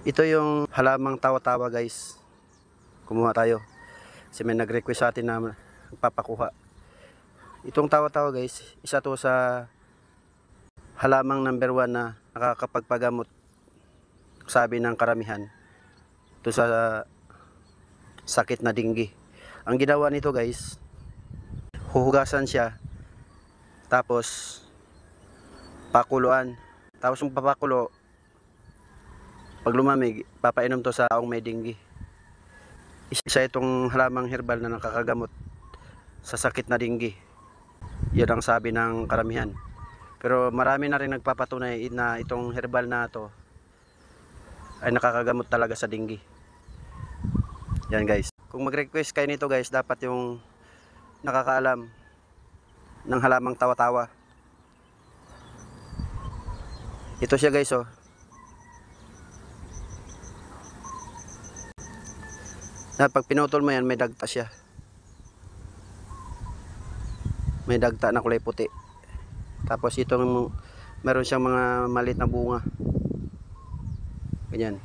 Ito yung halamang tawa-tawa guys. Kumuha tayo. Kasi may nag-request sa atin na papakuha. Itong tawa-tawa guys, isa to sa halamang number 1 na nakakapagpagamot, sabi ng karamihan, to sa sakit na dinggi. Ang ginawa nito guys, huhugasan siya, tapos pakuluan. Tapos yung papakulo, pag lumamig, papainom to sa taong may dinggi. Isa itong halamang herbal na nakakagamot sa sakit na dinggi. Yan ang sabi ng karamihan. Pero marami na rin nagpapatunay na itong herbal na to ay nakakagamot talaga sa dinggi. Yan guys. Kung mag-request kayo nito guys, dapat yung nakakaalam ng halamang tawa-tawa. Ito siya guys oh. Na pag pinutol mo yan, may dagta siya. May dagta na kulay puti. Tapos itong meron siyang mga maliit na bunga. Ganyan.